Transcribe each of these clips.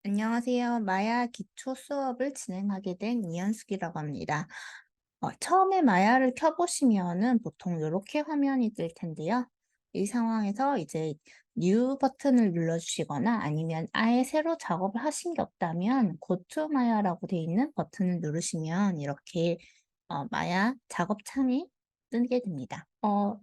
안녕하세요. 마야 기초 수업을 진행하게 된 이현숙이라고 합니다. 처음에 마야를 켜보시면은 보통 이렇게 화면이 뜰 텐데요. 이 상황에서 이제 New 버튼을 눌러주시거나 아니면 아예 새로 작업을 하신 게 없다면 Go to 마야라고 되어 있는 버튼을 누르시면 이렇게 마야 작업창이 뜨게 됩니다.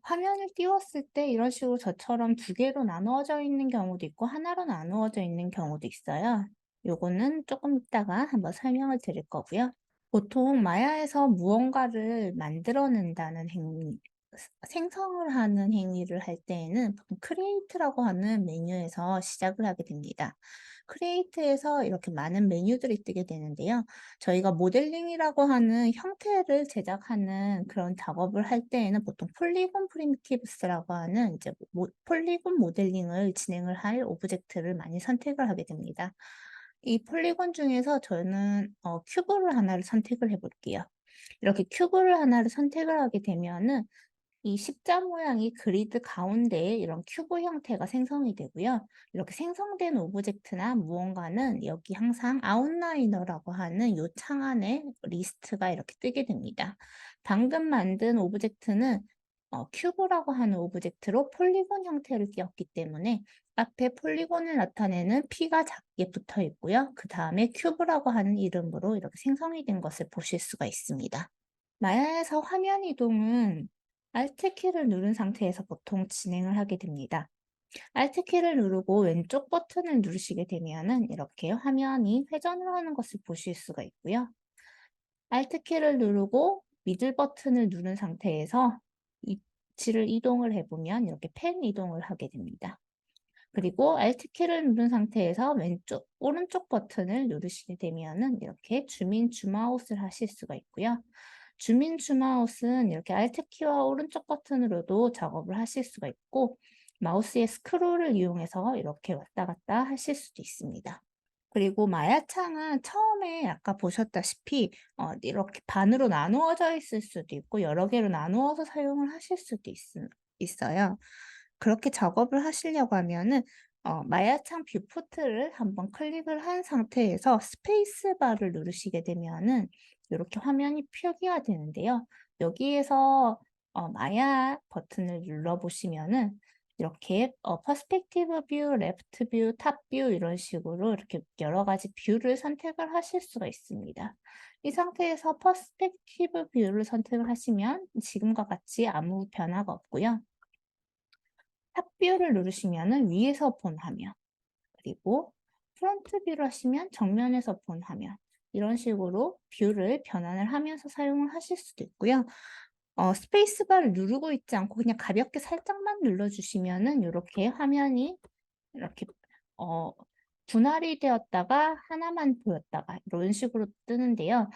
화면을 띄웠을 때 이런 식으로 저처럼 두 개로 나누어져 있는 경우도 있고 하나로 나누어져 있는 경우도 있어요. 요거는 조금 이따가 한번 설명을 드릴 거고요. 보통 마야에서 무언가를 만들어낸다는 행위, 생성을 하는 행위를 할 때에는 보통 크리에이트라고 하는 메뉴에서 시작을 하게 됩니다. 크리에이트에서 이렇게 많은 메뉴들이 뜨게 되는데요. 저희가 모델링이라고 하는 형태를 제작하는 그런 작업을 할 때에는 보통 폴리곤 프리미티브스라고 하는 이제 폴리곤 모델링을 진행을 할 오브젝트를 많이 선택을 하게 됩니다. 이 폴리곤 중에서 저는 큐브를 하나를 선택을 해 볼게요. 이렇게 큐브를 하나를 선택을 하게 되면은 이 십자 모양이 그리드 가운데에 이런 큐브 형태가 생성이 되고요. 이렇게 생성된 오브젝트나 무언가는 여기 항상 아웃라이너라고 하는 요 창 안에 리스트가 이렇게 뜨게 됩니다. 방금 만든 오브젝트는 큐브라고 하는 오브젝트로 폴리곤 형태를 띄었기 때문에 앞에 폴리곤을 나타내는 P가 작게 붙어 있고요. 그 다음에 큐브라고 하는 이름으로 이렇게 생성이 된 것을 보실 수가 있습니다. 마야에서 화면 이동은 Alt 키를 누른 상태에서 보통 진행을 하게 됩니다. Alt 키를 누르고 왼쪽 버튼을 누르시게 되면은 이렇게 화면이 회전을 하는 것을 보실 수가 있고요. Alt 키를 누르고 미들 버튼을 누른 상태에서 위치를 이동을 해보면 이렇게 펜 이동을 하게 됩니다. 그리고 Alt 키를 누른 상태에서 오른쪽 버튼을 누르시게 되면은 이렇게 줌인 줌아웃을 하실 수가 있고요. 줌인 줌아웃은 이렇게 Alt 키와 오른쪽 버튼으로도 작업을 하실 수가 있고 마우스의 스크롤을 이용해서 이렇게 왔다 갔다 하실 수도 있습니다. 그리고 마야창은 처음에 아까 보셨다시피 이렇게 반으로 나누어져 있을 수도 있고 여러 개로 나누어서 사용을 하실 수도 있어요. 그렇게 작업을 하시려고 하면은 마야창 뷰포트를 한번 클릭을 한 상태에서 스페이스 바를 누르시게 되면은 이렇게 화면이 표기가 되는데요. 여기에서 마야 버튼을 눌러 보시면은 이렇게 퍼스펙티브 뷰, 레프트 뷰, 탑 뷰 이런 식으로 이렇게 여러 가지 뷰를 선택을 하실 수가 있습니다. 이 상태에서 퍼스펙티브 뷰를 선택을 하시면 지금과 같이 아무 변화가 없고요. 탑 뷰를 누르시면은 위에서 본 화면, 그리고 프론트 뷰를 하시면 정면에서 본 화면, 이런 식으로 뷰를 변환을 하면서 사용을 하실 수도 있고요. 스페이스바를 누르고 있지 않고 그냥 가볍게 살짝만 눌러주시면은 요렇게 화면이 이렇게 어 분할이 되었다가 하나만 보였다가 이런 식으로 뜨는데요.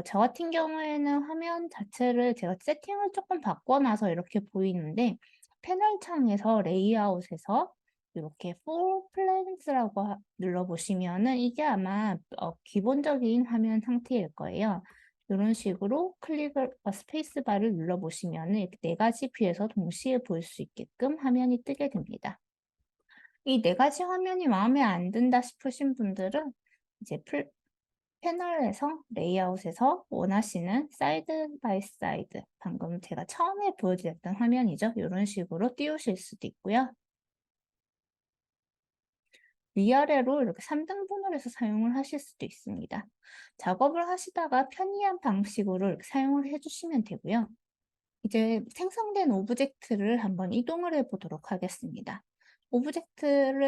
저 같은 경우에는 화면 자체를 제가 세팅을 조금 바꿔 놔서 이렇게 보이는데 패널 창에서 레이아웃에서 이렇게 For Plans라고 눌러 보시면은 이게 아마 기본적인 화면 상태일 거예요. 이런 식으로 스페이스 바를 눌러 보시면은 이렇게 네 가지 뷰에서 동시에 볼 수 있게끔 화면이 뜨게 됩니다. 이 네 가지 화면이 마음에 안 든다 싶으신 분들은 이제 패널에서 레이아웃에서 원하시는 사이드 바이 사이드, 방금 제가 처음에 보여드렸던 화면이죠. 이런 식으로 띄우실 수도 있고요. 위아래로 이렇게 3등분을 해서 사용을 하실 수도 있습니다. 작업을 하시다가 편리한 방식으로 이렇게 사용을 해주시면 되고요. 이제 생성된 오브젝트를 한번 이동을 해 보도록 하겠습니다.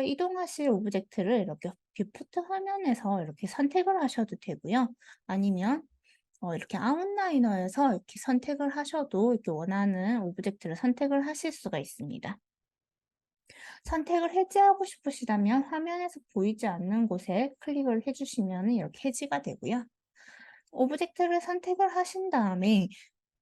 이동하실 오브젝트를 이렇게 뷰포트 화면에서 이렇게 선택을 하셔도 되고요. 아니면 이렇게 아웃라이너에서 이렇게 선택을 하셔도 이렇게 원하는 오브젝트를 선택을 하실 수가 있습니다. 선택을 해제하고 싶으시다면 화면에서 보이지 않는 곳에 클릭을 해주시면 이렇게 해지가 되고요. 오브젝트를 선택을 하신 다음에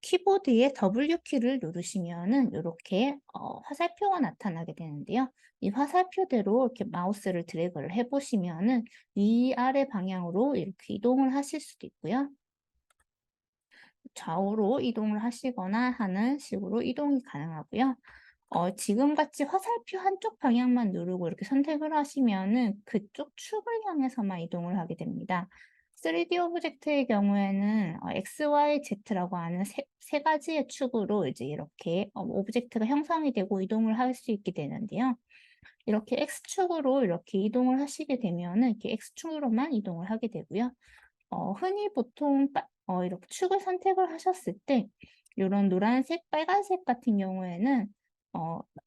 키보드에 W 키를 누르시면은 요렇게 화살표가 나타나게 되는데요. 이 화살표대로 이렇게 마우스를 드래그를 해 보시면은 위아래 방향으로 이렇게 이동을 하실 수도 있고요. 좌우로 이동을 하시거나 하는 식으로 이동이 가능하고요. 지금같이 화살표 한쪽 방향만 누르고 이렇게 선택을 하시면은 그쪽 축을 향해서만 이동을 하게 됩니다. 3D 오브젝트의 경우에는 X, Y, Z라고 하는 세 가지의 축으로 이제 이렇게 오브젝트가 형성이 되고 이동을 할 수 있게 되는데요. 이렇게 X축으로 이렇게 이동을 하시게 되면은 이렇게 X축으로만 이동을 하게 되고요. 흔히 보통 이렇게 축을 선택을 하셨을 때 요런 노란색, 빨간색 같은 경우에는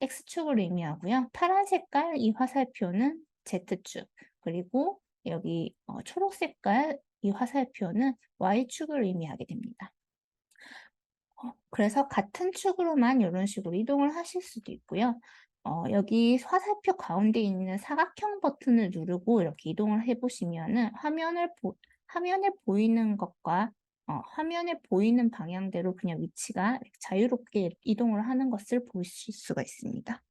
X축을 의미하고요. 파란 색깔 이 화살표는 Z축, 그리고 여기 초록 색깔 이 화살표는 Y축을 의미하게 됩니다. 그래서 같은 축으로만 요런 식으로 이동을 하실 수도 있고요. 여기 화살표 가운데 있는 사각형 버튼을 누르고 이렇게 이동을 해 보시면은 화면에 보이는 것과 화면에 보이는 방향대로 그냥 위치가 이렇게 자유롭게 이동을 하는 것을 보실 수가 있습니다.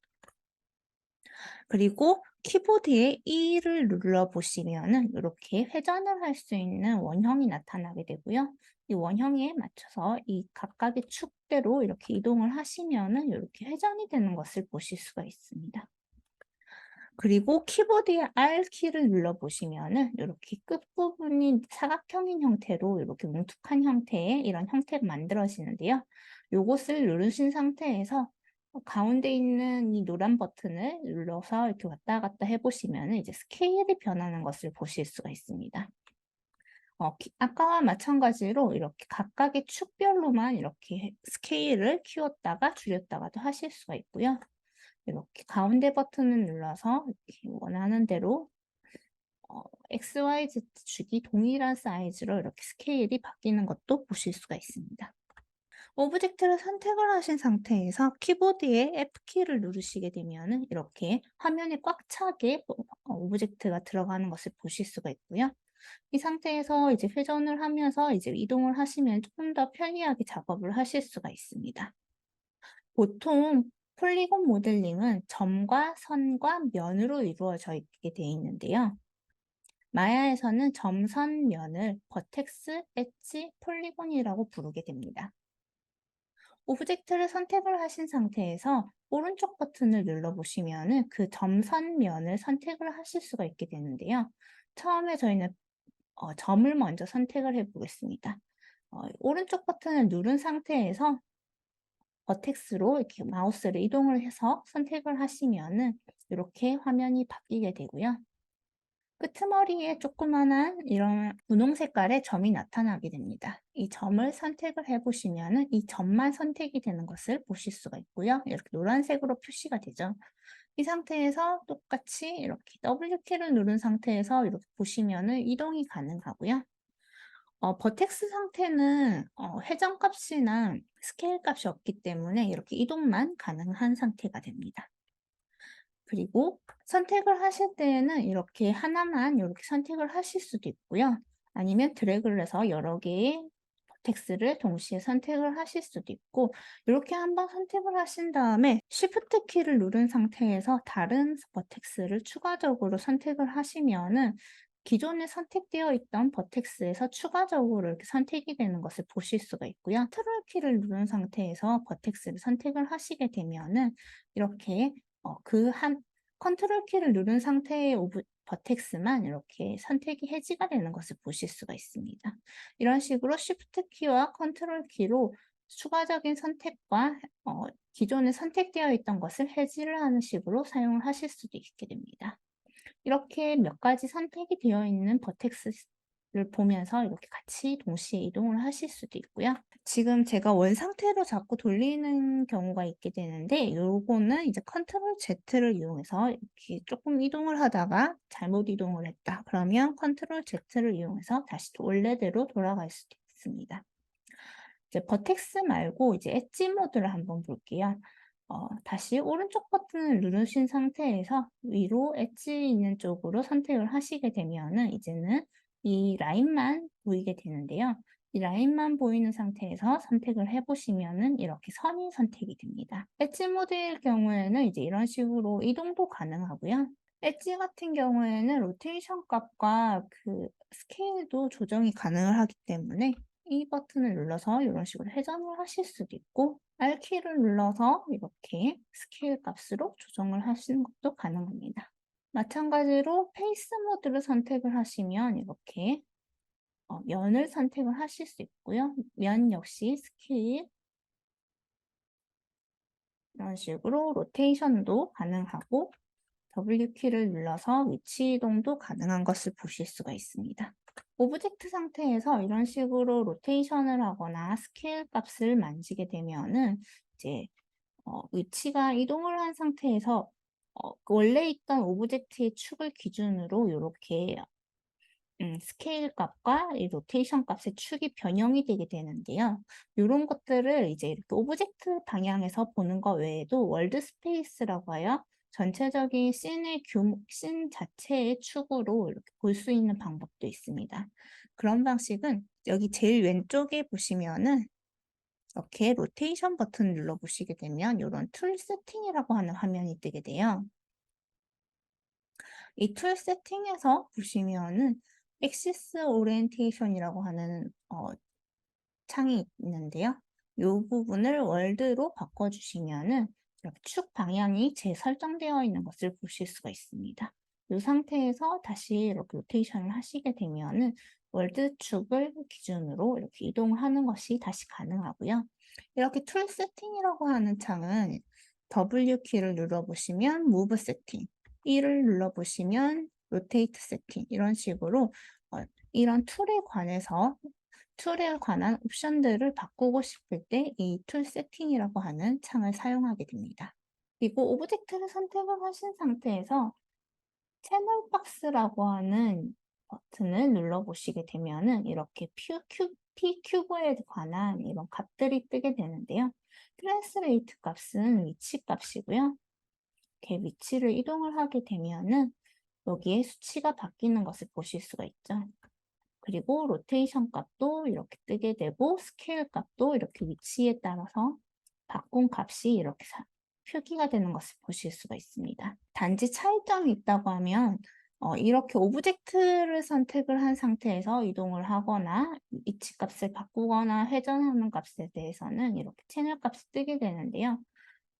그리고 키보드에 E를 눌러 보시면은 이렇게 회전을 할 수 있는 원형이 나타나게 되고요. 이 원형에 맞춰서 이 각각의 축대로 이렇게 이동을 하시면은 이렇게 회전이 되는 것을 보실 수가 있습니다. 그리고 키보드의 R 키를 눌러 보시면은 이렇게 끝부분이 사각형인 형태로 이렇게 뭉툭한 형태의 이런 형태가 만들어지는데요. 요것을 누르신 상태에서 가운데 있는 이 노란 버튼을 눌러서 이렇게 왔다 갔다 해 보시면은 이제 스케일이 변하는 것을 보실 수가 있습니다. 아까와 마찬가지로 이렇게 각각의 축별로만 이렇게 스케일을 키웠다가 줄였다가도 하실 수가 있고요. 이렇게 가운데 버튼을 눌러서 이렇게 원하는 대로 X, Y, Z 축이 동일한 사이즈로 이렇게 스케일이 바뀌는 것도 보실 수가 있습니다. 오브젝트를 선택을 하신 상태에서 키보드의 F키를 누르시게 되면은 이렇게 화면에 꽉 차게 오브젝트가 들어가는 것을 보실 수가 있고요. 이 상태에서 이제 회전을 하면서 이제 이동을 하시면 조금 더 편리하게 작업을 하실 수가 있습니다. 보통 폴리곤 모델링은 점과 선과 면으로 이루어져 있게 되어 있는데요. 마야에서는 점, 선, 면을 버텍스, 엣지, 폴리곤이라고 부르게 됩니다. 오브젝트를 선택을 하신 상태에서 오른쪽 버튼을 눌러보시면은 그 점, 선, 면을 선택을 하실 수가 있게 되는데요. 처음에 저희는 점을 먼저 선택을 해 보겠습니다. 오른쪽 버튼을 누른 상태에서 버텍스로 이렇게 마우스를 이동을 해서 선택을 하시면은 이렇게 화면이 바뀌게 되고요. 끄트머리에 조그만한 이런 분홍 색깔의 점이 나타나게 됩니다. 이 점을 선택을 해 보시면은 이 점만 선택이 되는 것을 보실 수가 있고요. 이렇게 노란색으로 표시가 되죠. 이 상태에서 똑같이 이렇게 W키를 누른 상태에서 이렇게 보시면은 이동이 가능하고요. 버텍스 상태는 회전값이나 스케일 값이 없기 때문에 이렇게 이동만 가능한 상태가 됩니다. 그리고 선택을 하실 때에는 이렇게 하나만 이렇게 선택을 하실 수도 있고요. 아니면 드래그를 해서 여러 개의 버텍스를 동시에 선택을 하실 수도 있고, 이렇게 한번 선택을 하신 다음에 Shift 키를 누른 상태에서 다른 버텍스를 추가적으로 선택을 하시면은 기존에 선택되어 있던 버텍스에서 추가적으로 이렇게 선택이 되는 것을 보실 수가 있고요. 컨트롤 키를 누른 상태에서 버텍스를 선택을 하시게 되면은 이렇게 컨트롤 키를 누른 상태의 버텍스만 이렇게 선택이 해지가 되는 것을 보실 수가 있습니다. 이런 식으로 Shift 키와 컨트롤 키로 추가적인 선택과 기존에 선택되어 있던 것을 해지를 하는 식으로 사용을 하실 수도 있게 됩니다. 이렇게 몇 가지 선택이 되어 있는 버텍스를 보면서 이렇게 같이 동시에 이동을 하실 수도 있고요. 지금 제가 원 상태로 자꾸 돌리는 경우가 있게 되는데 요거는 이제 컨트롤 Z를 이용해서 이렇게 조금 이동을 하다가 잘못 이동을 했다. 그러면 컨트롤 Z를 이용해서 다시 원래대로 돌아갈 수도 있습니다. 이제 버텍스 말고 이제 엣지 모드를 한번 볼게요. 다시 오른쪽 버튼을 누르신 상태에서 위로 엣지 있는 쪽으로 선택을 하시게 되면은 이제는 이 라인만 보이게 되는데요. 이 라인만 보이는 상태에서 선택을 해 보시면은 이렇게 선이 선택이 됩니다. 엣지 모드일 경우에는 이제 이런 식으로 이동도 가능하고요. 엣지 같은 경우에는 로테이션 값과 그 스케일도 조정이 가능을 하기 때문에 이 버튼을 눌러서 이런 식으로 회전을 하실 수도 있고, R키를 눌러서 이렇게 스케일 값으로 조정을 하시는 것도 가능합니다. 마찬가지로 페이스 모드를 선택을 하시면 이렇게 면을 선택을 하실 수 있고요. 면 역시 스케일 이런 식으로 로테이션도 가능하고, W키를 눌러서 위치 이동도 가능한 것을 보실 수가 있습니다. 오브젝트 상태에서 이런 식으로 로테이션을 하거나 스케일 값을 만지게 되면은 이제 위치가 이동을 한 상태에서 원래 있던 오브젝트의 축을 기준으로 요렇게 스케일 값과 이 로테이션 값의 축이 변형이 되게 되는데요. 요런 것들을 이제 이렇게 오브젝트 방향에서 보는 것 외에도 월드 스페이스라고 하여 전체적인 씬 자체의 축으로 이렇게 볼 수 있는 방법도 있습니다. 그런 방식은 여기 제일 왼쪽에 보시면은 이렇게 로테이션 버튼을 눌러 보시게 되면 요런 툴 세팅이라고 하는 화면이 뜨게 돼요. 이 툴 세팅에서 보시면은 액시스 오리엔테이션이라고 하는 창이 있는데요. 이 부분을 월드로 바꿔주시면은 이렇게 축 방향이 재설정되어 있는 것을 보실 수가 있습니다. 이 상태에서 다시 이렇게 로테이션을 하시게 되면은 월드 축을 기준으로 이렇게 이동을 하는 것이 다시 가능하고요. 이렇게 툴 세팅이라고 하는 창은 W키를 눌러보시면 무브 세팅, E를 눌러보시면 로테이트 세팅 이런 식으로 이런 툴에 관한 옵션들을 바꾸고 싶을 때 이 툴 세팅이라고 하는 창을 사용하게 됩니다. 그리고 오브젝트를 선택을 하신 상태에서 채널 박스라고 하는 버튼을 눌러보시게 되면은 이렇게 P큐브에 관한 이런 값들이 뜨게 되는데요. 트랜스레이트 값은 위치 값이고요. 이렇게 위치를 이동을 하게 되면은 여기에 수치가 바뀌는 것을 보실 수가 있죠. 그리고 로테이션 값도 이렇게 뜨게 되고 스케일 값도 이렇게 위치에 따라서 바꾼 값이 이렇게 표기가 되는 것을 보실 수가 있습니다. 단지 차이점이 있다고 하면 이렇게 오브젝트를 선택을 한 상태에서 이동을 하거나 위치 값을 바꾸거나 회전하는 값에 대해서는 이렇게 채널 값이 뜨게 되는데요.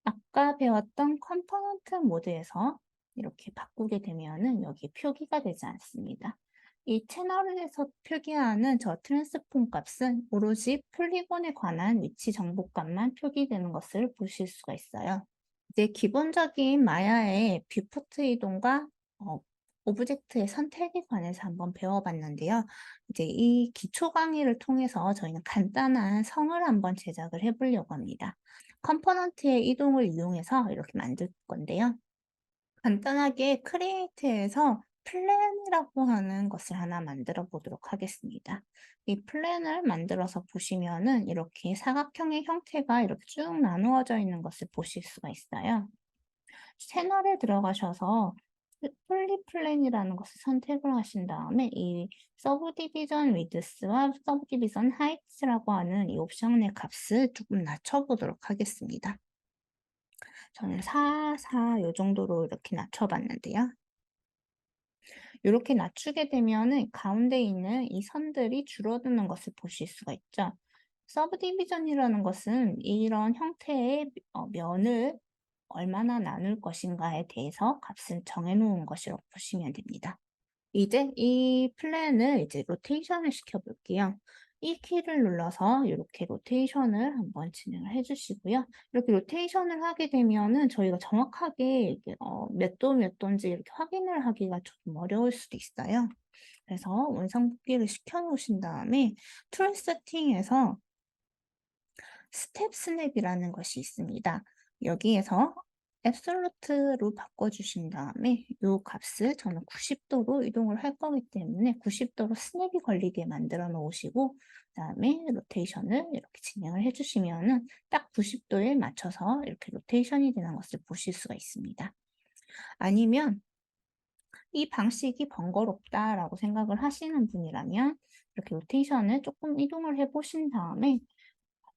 아까 배웠던 컴포넌트 모드에서 이렇게 바꾸게 되면은 여기 표기가 되지 않습니다. 이 채널에서 표기하는 저 트랜스폼 값은 오로지 폴리곤에 관한 위치 정보 값만 표기되는 것을 보실 수가 있어요. 이제 기본적인 마야의 뷰포트 이동과 어, 오브젝트의 선택에 관해서 한번 배워봤는데요. 이제 이 기초 강의를 통해서 저희는 간단한 성을 한번 제작을 해보려고 합니다. 컴포넌트의 이동을 이용해서 이렇게 만들 건데요. 간단하게 크리에이트에서 플랜이라고 하는 것을 하나 만들어 보도록 하겠습니다. 이 플랜을 만들어서 보시면은 이렇게 사각형의 형태가 이렇게 쭉 나누어져 있는 것을 보실 수가 있어요. 채널에 들어가셔서 폴리플랜이라는 것을 선택을 하신 다음에 이 서브디비전 위드스와 서브디비전 하이트라고 하는 이 옵션의 값을 조금 낮춰보도록 하겠습니다. 저는 4, 4 요 정도로 이렇게 낮춰봤는데요. 이렇게 낮추게 되면은 가운데 있는 이 선들이 줄어드는 것을 보실 수가 있죠. 서브디비전이라는 것은 이런 형태의 면을 얼마나 나눌 것인가에 대해서 값을 정해 놓은 것이라고 보시면 됩니다. 이제 이 플랜을 이제 로테이션을 시켜 볼게요. 이 키를 눌러서 이렇게 로테이션을 한번 진행을 해 주시고요. 이렇게 로테이션을 하게 되면은 저희가 정확하게 이게 몇 도 몇 도인지 이렇게 확인을 하기가 조금 어려울 수도 있어요. 그래서 원상복귀를 시켜 놓으신 다음에 툴 세팅에서 스텝 스냅이라는 것이 있습니다. 여기에서 앱솔루트로 바꿔주신 다음에 이 값을 저는 90도로 이동을 할 거기 때문에 90도로 스냅이 걸리게 만들어 놓으시고 그다음에 로테이션을 이렇게 진행을 해주시면은 딱 90도에 맞춰서 이렇게 로테이션이 되는 것을 보실 수가 있습니다. 아니면 이 방식이 번거롭다라고 생각을 하시는 분이라면 이렇게 로테이션을 조금 이동을 해 보신 다음에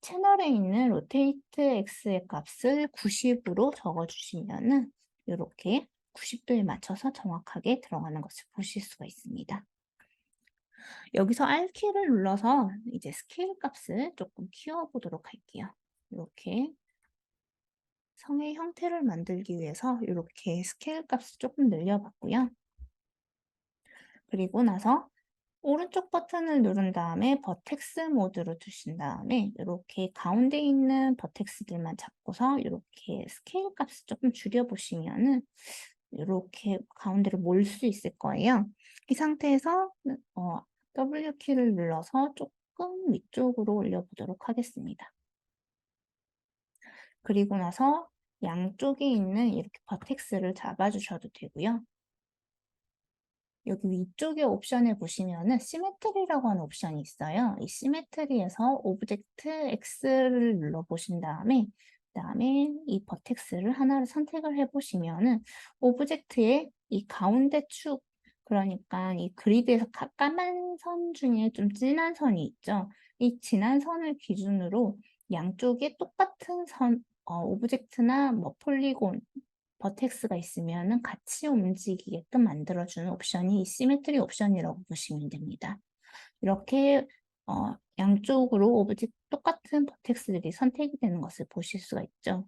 채널에 있는 로테이트 X의 값을 90으로 적어주시면은 이렇게 90도에 맞춰서 정확하게 들어가는 것을 보실 수가 있습니다. 여기서 R키를 눌러서 이제 스케일 값을 조금 키워보도록 할게요. 이렇게 성의 형태를 만들기 위해서 이렇게 스케일 값을 조금 늘려봤고요. 그리고 나서 오른쪽 버튼을 누른 다음에 버텍스 모드로 두신 다음에 이렇게 가운데 있는 버텍스들만 잡고서 이렇게 스케일 값을 조금 줄여보시면은 이렇게 가운데로 몰 수 있을 거예요. 이 상태에서 W키를 눌러서 조금 위쪽으로 올려보도록 하겠습니다. 그리고 나서 양쪽에 있는 이렇게 버텍스를 잡아주셔도 되고요. 여기 위쪽에 옵션에 보시면은 시메트리라고 하는 옵션이 있어요. 이 시메트리에서 오브젝트 X를 눌러보신 다음에 그다음에 이 버텍스를 하나를 선택을 해보시면은 오브젝트의 이 가운데 축, 그러니까 이 그리드에서 까만 선 중에 좀 진한 선이 있죠. 이 진한 선을 기준으로 양쪽에 똑같은 오브젝트나 뭐 폴리곤, 버텍스가 있으면은 같이 움직이게끔 만들어주는 옵션이 이 시메트리 옵션이라고 보시면 됩니다. 이렇게 양쪽으로 오브젝트 똑같은 버텍스들이 선택이 되는 것을 보실 수가 있죠.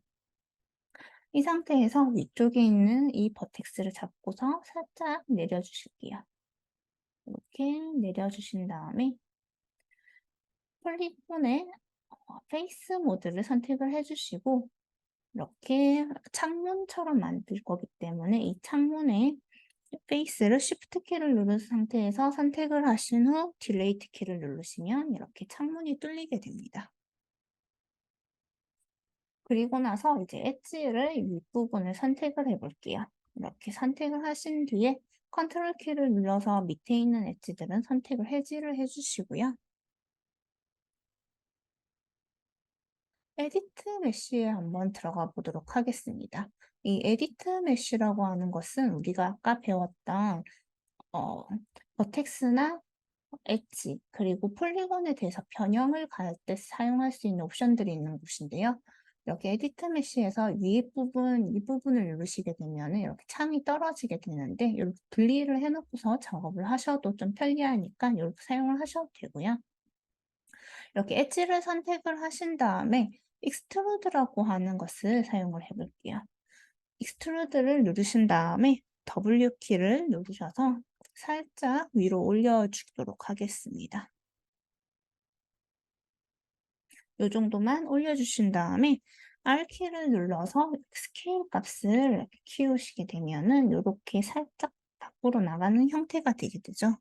이 상태에서 위쪽에 있는 이 버텍스를 잡고서 살짝 내려주실게요. 이렇게 내려주신 다음에 폴리곤의 페이스 모드를 선택을 해주시고 이렇게 창문처럼 만들 거기 때문에 이 창문에 페이스를 Shift 키를 누른 상태에서 선택을 하신 후 딜레이트 키를 누르시면 이렇게 창문이 뚫리게 됩니다. 그리고 나서 이제 엣지를 윗부분을 선택을 해볼게요. 이렇게 선택을 하신 뒤에 컨트롤 키를 눌러서 밑에 있는 엣지들은 선택을 해지를 해주시고요. 에디트 메쉬에 한번 들어가 보도록 하겠습니다. 이 에디트 메쉬라고 하는 것은 우리가 아까 배웠던 어, 버텍스나 엣지, 그리고 폴리곤에 대해서 변형을 가할 때 사용할 수 있는 옵션들이 있는 곳인데요. 이렇게 에디트 메쉬에서 위에 부분, 이 부분을 누르시게 되면 이렇게 창이 떨어지게 되는데 이렇게 분리를 해놓고서 작업을 하셔도 좀 편리하니까 이렇게 사용을 하셔도 되고요. 이렇게 엣지를 선택을 하신 다음에 익스트루드라고 하는 것을 사용을 해볼게요. 익스트루드를 누르신 다음에 W키를 누르셔서 살짝 위로 올려주도록 하겠습니다. 이 정도만 올려주신 다음에 R키를 눌러서 스케일 값을 이렇게 키우시게 되면은 이렇게 살짝 밖으로 나가는 형태가 되게 되죠.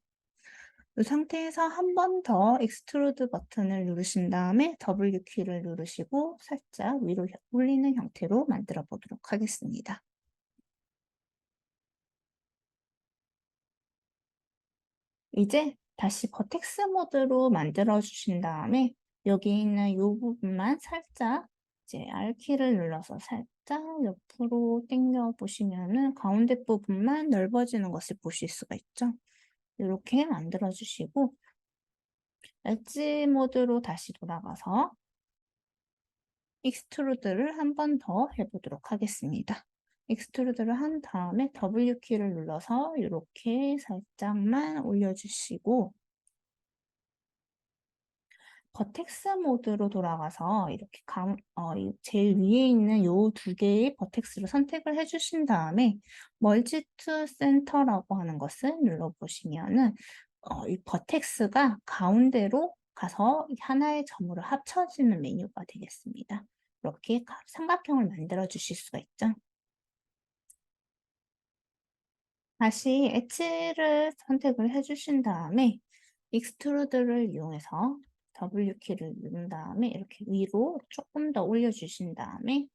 이 상태에서 한 번 더 익스트루드 버튼을 누르신 다음에 W키를 누르시고 살짝 위로 올리는 형태로 만들어 보도록 하겠습니다. 이제 다시 버텍스 모드로 만들어 주신 다음에 여기 있는 이 부분만 살짝 이제 R키를 눌러서 살짝 옆으로 당겨 보시면은 가운데 부분만 넓어지는 것을 보실 수가 있죠. 이렇게 만들어 주시고 엣지 모드로 다시 돌아가서 익스트루드를 한 번 더 해보도록 하겠습니다. 익스트루드를 한 다음에 W키를 눌러서 이렇게 살짝만 올려주시고 버텍스 모드로 돌아가서 이렇게 제일 위에 있는 요 두 개의 버텍스를 선택을 해주신 다음에 멀지 투 센터라고 하는 것을 눌러보시면은 이 버텍스가 가운데로 가서 하나의 점으로 합쳐지는 메뉴가 되겠습니다. 이렇게 삼각형을 만들어 주실 수가 있죠. 다시 엣지를 선택을 해주신 다음에 익스트루드를 이용해서 W키를 누른 다음에 이렇게 위로 조금 더 올려주신 다음에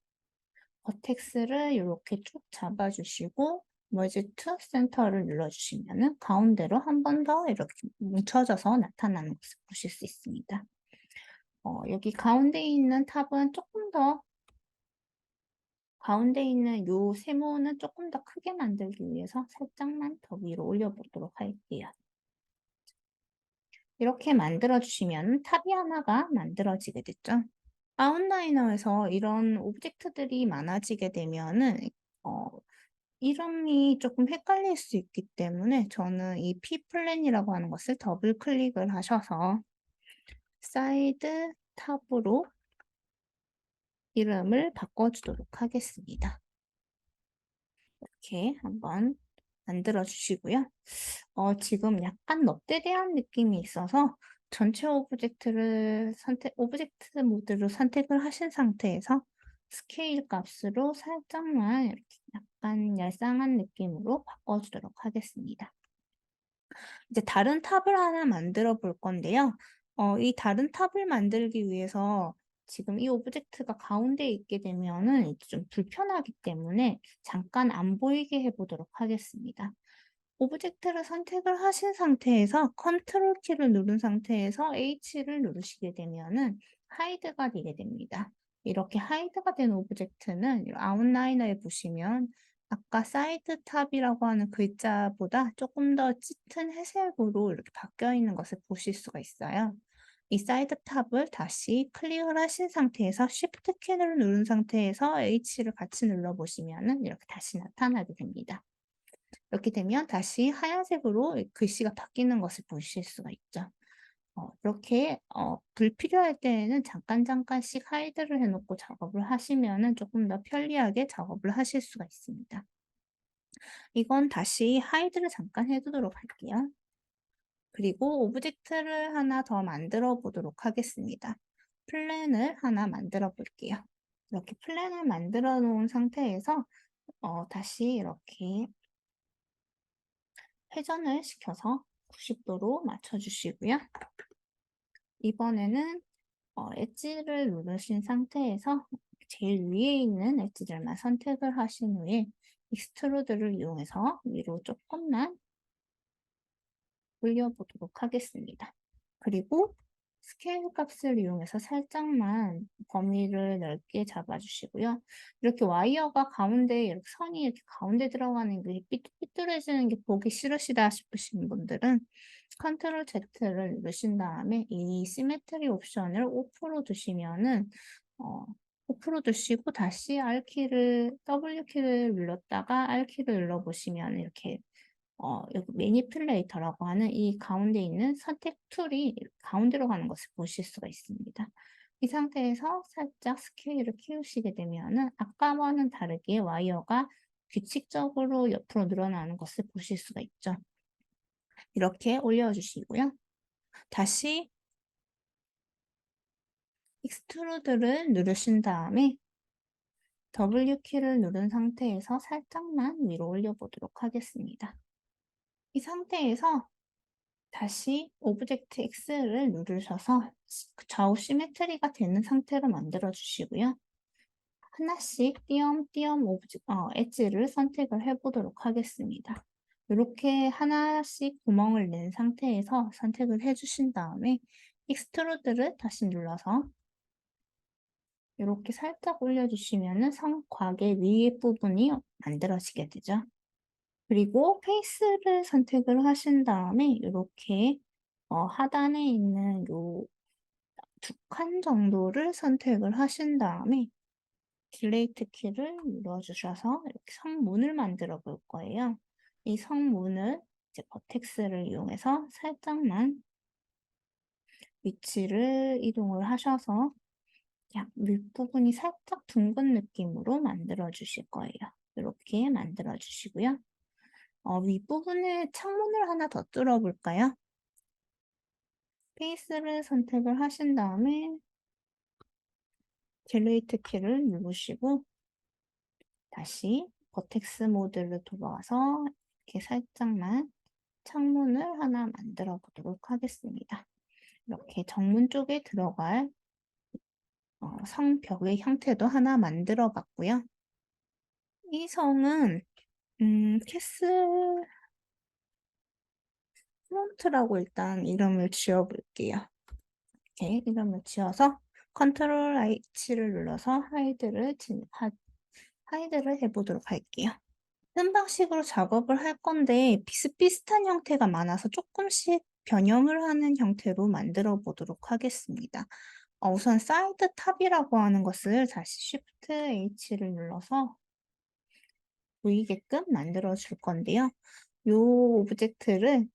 버텍스를 이렇게 쭉 잡아주시고 머지 투 센터를 눌러주시면 가운데로 한 번 더 이렇게 뭉쳐져서 나타나는 것을 보실 수 있습니다. 여기 가운데 있는 탑은 조금 더 가운데 있는 요 세모는 조금 더 크게 만들기 위해서 살짝만 더 위로 올려보도록 할게요. 이렇게 만들어 주시면 탑이 하나가 만들어지게 됐죠. 아웃라이너에서 이런 오브젝트들이 많아지게 되면은 어, 이름이 조금 헷갈릴 수 있기 때문에 저는 이 P 플랜이라고 하는 것을 더블 클릭을 하셔서 사이드 탑으로 이름을 바꿔주도록 하겠습니다. 이렇게 한번 만들어 주시고요. 지금 약간 넙대대한 느낌이 있어서 전체 오브젝트 모드로 선택을 하신 상태에서 스케일 값으로 살짝만 이렇게 약간 얄쌍한 느낌으로 바꿔주도록 하겠습니다. 이제 다른 탑을 하나 만들어 볼 건데요. 이 다른 탑을 만들기 위해서 지금 이 오브젝트가 가운데에 있게 되면은 이제 좀 불편하기 때문에 잠깐 안 보이게 해 보도록 하겠습니다. 오브젝트를 선택을 하신 상태에서 컨트롤 키를 누른 상태에서 H를 누르시게 되면은 하이드가 되게 됩니다. 이렇게 하이드가 된 오브젝트는 이 아웃라이너에 보시면 아까 사이드 탑이라고 하는 글자보다 조금 더 짙은 회색으로 이렇게 바뀌어 있는 것을 보실 수가 있어요. 이 사이드 탑을 다시 클릭을 하신 상태에서 Shift 키를 누른 상태에서 H를 같이 눌러 보시면은 이렇게 다시 나타나게 됩니다. 이렇게 되면 다시 하얀색으로 글씨가 바뀌는 것을 보실 수가 있죠. 이렇게 불필요할 때에는 잠깐씩 하이드를 해 놓고 작업을 하시면은 조금 더 편리하게 작업을 하실 수가 있습니다. 이건 다시 하이드를 잠깐 해 두도록 할게요. 그리고 오브젝트를 하나 더 만들어 보도록 하겠습니다. 플랜을 하나 만들어 볼게요. 이렇게 플랜을 만들어 놓은 상태에서 다시 이렇게 회전을 시켜서 90도로 맞춰 주시고요. 이번에는 엣지를 누르신 상태에서 제일 위에 있는 엣지들만 선택을 하신 후에 익스트루드를 이용해서 위로 조금만 올려보도록 하겠습니다. 그리고 스케일 값을 이용해서 살짝만 범위를 넓게 잡아주시고요. 이렇게 와이어가 가운데 이렇게 선이 이렇게 가운데 들어가는 게 삐뚤삐뚤해지는 게 보기 싫으시다 싶으신 분들은 컨트롤 Z를 누르신 다음에 이 시메트리 옵션을 오프로 두시면은 어, 오프로 두시고 다시 W키를 눌렀다가 R키를 눌러보시면 이렇게 여기 매니플레이터라고 하는 이 가운데 있는 선택 툴이 가운데로 가는 것을 보실 수가 있습니다. 이 상태에서 살짝 스케일을 키우시게 되면은 아까와는 다르게 와이어가 규칙적으로 옆으로 늘어나는 것을 보실 수가 있죠. 이렇게 올려주시고요. 다시 익스트루드를 누르신 다음에 W키를 누른 상태에서 살짝만 위로 올려보도록 하겠습니다. 이 상태에서 다시 오브젝트 X를 누르셔서 좌우 시메트리가 되는 상태로 만들어 주시고요. 하나씩 띄엄띄엄 엣지를 선택을 해 보도록 하겠습니다. 이렇게 하나씩 구멍을 낸 상태에서 선택을 해 주신 다음에 익스트루드를 다시 눌러서 이렇게 살짝 올려주시면은 성곽의 위에 부분이 만들어지게 되죠. 그리고 페이스를 선택을 하신 다음에 이렇게 하단에 있는 요 두 칸 정도를 선택을 하신 다음에 딜레이트 키를 눌러 주셔서 이렇게 성문을 만들어 볼 거예요. 이 성문을 이제 버텍스를 이용해서 살짝만 위치를 이동을 하셔서 약 윗부분이 살짝 둥근 느낌으로 만들어 주실 거예요. 이렇게 만들어 주시고요. 윗부분에 창문을 하나 더 뚫어 볼까요? 페이스를 선택을 하신 다음에 딜레이트 키를 누르시고 다시 버텍스 모드로 돌아와서 이렇게 살짝만 창문을 하나 만들어 보도록 하겠습니다. 이렇게 정문 쪽에 들어갈 성벽의 형태도 하나 만들어 봤고요. 이 성은 캐슬 프론트라고 일단 이름을 지어 볼게요. 이렇게 이름을 지어서 컨트롤 H를 눌러서 하이드를 해 보도록 할게요. 같은 방식으로 작업을 할 건데 비슷비슷한 형태가 많아서 조금씩 변형을 하는 형태로 만들어 보도록 하겠습니다. 우선 사이드 탑이라고 하는 것을 다시 Shift H를 눌러서 보이게끔 만들어 줄 건데요. 요 오브젝트를